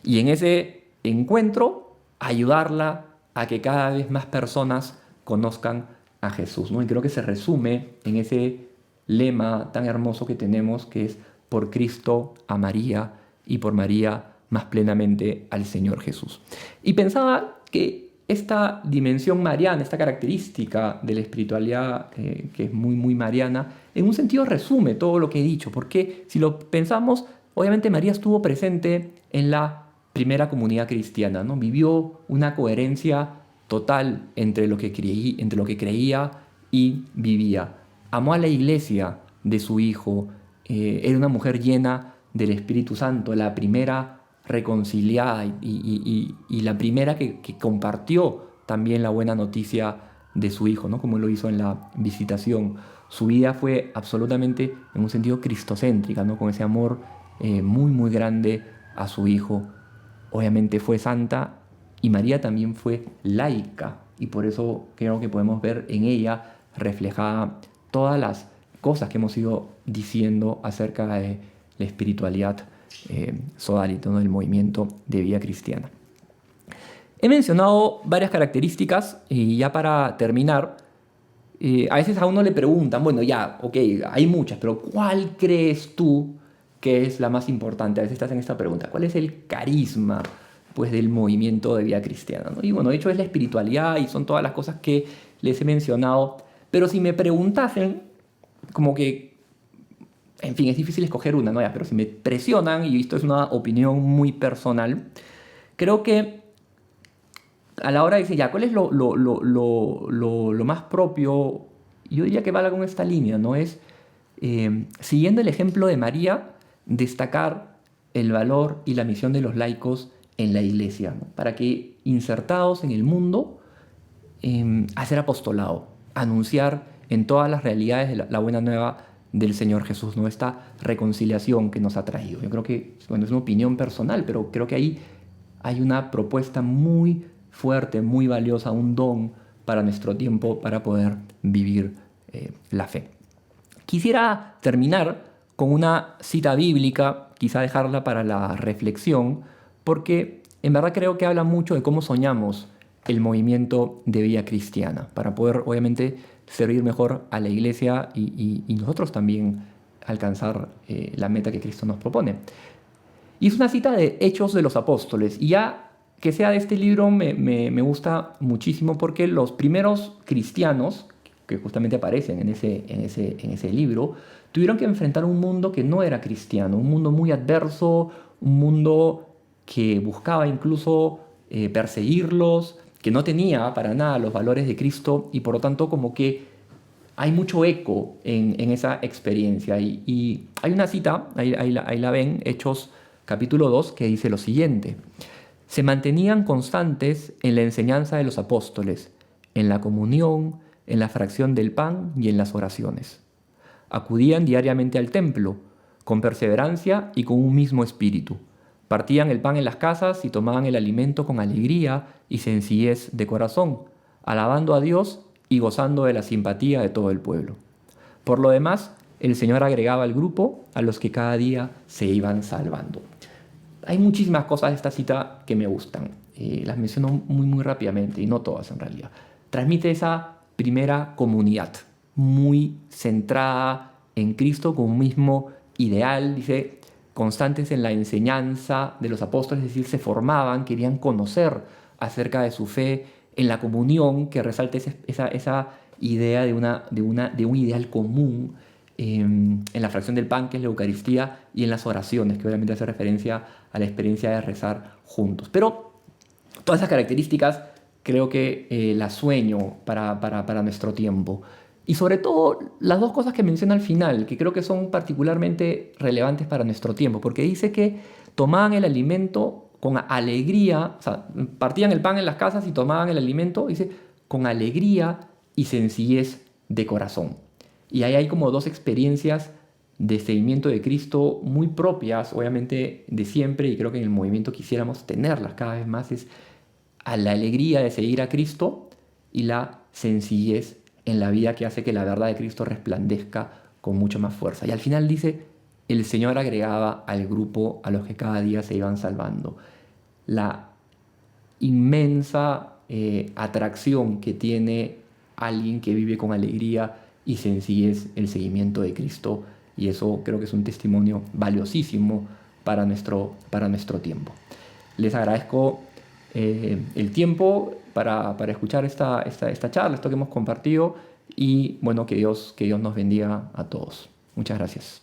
[SPEAKER 1] Y en ese encuentro, ayudarla a que cada vez más personas conozcan a Jesús, ¿no? Y creo que se resume en ese lema tan hermoso que tenemos, que es por Cristo a María y por María más plenamente al Señor Jesús. Y pensaba que esta dimensión mariana, esta característica de la espiritualidad que es muy, muy mariana, en un sentido resume todo lo que he dicho, porque si lo pensamos, obviamente María estuvo presente en la primera comunidad cristiana, ¿no? Vivió una coherencia total entre lo que creía y vivía. Amó a la iglesia de su hijo, era una mujer llena del Espíritu Santo, la primera reconciliada y la primera que compartió también la buena noticia de su hijo, ¿no? Como lo hizo en la visitación. Su vida fue absolutamente, en un sentido, cristocéntrica, ¿no? Con ese amor muy, muy grande a su hijo. Obviamente fue santa y María también fue laica y por eso creo que podemos ver en ella reflejada todas las cosas que hemos ido diciendo acerca de la espiritualidad sodalita, ¿no? Del movimiento de vida cristiana. He mencionado varias características y ya para terminar, a veces a uno le preguntan, bueno ya, ok, hay muchas, pero ¿cuál crees tú que es la más importante? A veces estás en esta pregunta, ¿cuál es el carisma pues, del movimiento de vida cristiana, ¿no? Y bueno, de hecho es la espiritualidad y son todas las cosas que les he mencionado, pero si me preguntasen, como que en fin, es difícil escoger una, ¿no? Ya, pero si me presionan, y esto es una opinión muy personal, creo que a la hora de decir, ya, ¿cuál es lo más propio? Yo diría que va con esta línea, ¿no? Es, siguiendo el ejemplo de María, destacar el valor y la misión de los laicos en la iglesia, ¿no? Para que, insertados en el mundo, hacer apostolado, anunciar en todas las realidades de la buena nueva del Señor Jesús, ¿no? Esta reconciliación que nos ha traído. Yo creo que, bueno, es una opinión personal, pero creo que ahí hay una propuesta muy fuerte, muy valiosa, un don para nuestro tiempo para poder vivir la fe. Quisiera terminar con una cita bíblica quizá dejarla para la reflexión, porque en verdad creo que habla mucho de cómo soñamos el movimiento de vida cristiana, para poder obviamente servir mejor a la iglesia y nosotros también alcanzar la meta que Cristo nos propone. Y es una cita de Hechos de los Apóstoles. Y ya que sea de este libro me gusta muchísimo porque los primeros cristianos, que justamente aparecen en ese libro, tuvieron que enfrentar un mundo que no era cristiano, un mundo muy adverso, un mundo que buscaba incluso perseguirlos, que no tenía para nada los valores de Cristo y por lo tanto como que hay mucho eco en esa experiencia. Y hay una cita, ahí la ven, Hechos capítulo 2, que dice lo siguiente: se mantenían constantes en la enseñanza de los apóstoles, en la comunión, en la fracción del pan y en las oraciones. Acudían diariamente al templo, con perseverancia y con un mismo espíritu. Partían el pan en las casas y tomaban el alimento con alegría y sencillez de corazón, alabando a Dios y gozando de la simpatía de todo el pueblo. Por lo demás, el Señor agregaba al grupo a los que cada día se iban salvando. Hay muchísimas cosas de esta cita que me gustan. Las menciono muy rápidamente, y no todas en realidad. Transmite esa primera comunidad, muy centrada en Cristo, con un mismo ideal. Dice, constantes en la enseñanza de los apóstoles, es decir, se formaban, querían conocer acerca de su fe, en la comunión, que resalta esa idea de un ideal común, en la fracción del pan, que es la Eucaristía, y en las oraciones, que obviamente hace referencia a la experiencia de rezar juntos. Pero todas esas características creo que las sueño para nuestro tiempo. Y sobre todo las dos cosas que menciona al final, que creo que son particularmente relevantes para nuestro tiempo, porque dice que tomaban el alimento con alegría, o sea, partían el pan en las casas y tomaban el alimento, dice, con alegría y sencillez de corazón. Y ahí hay como dos experiencias de seguimiento de Cristo muy propias, obviamente de siempre, y creo que en el movimiento quisiéramos tenerlas cada vez más, es a la alegría de seguir a Cristo y la sencillez en la vida que hace que la verdad de Cristo resplandezca con mucho más fuerza. Y al final dice, el Señor agregaba al grupo a los que cada día se iban salvando. La inmensa atracción que tiene alguien que vive con alegría y sencillez el seguimiento de Cristo, y eso creo que es un testimonio valiosísimo para nuestro tiempo. Les agradezco el tiempo para escuchar esta charla, esto que hemos compartido, y bueno, que Dios nos bendiga a todos. Muchas gracias.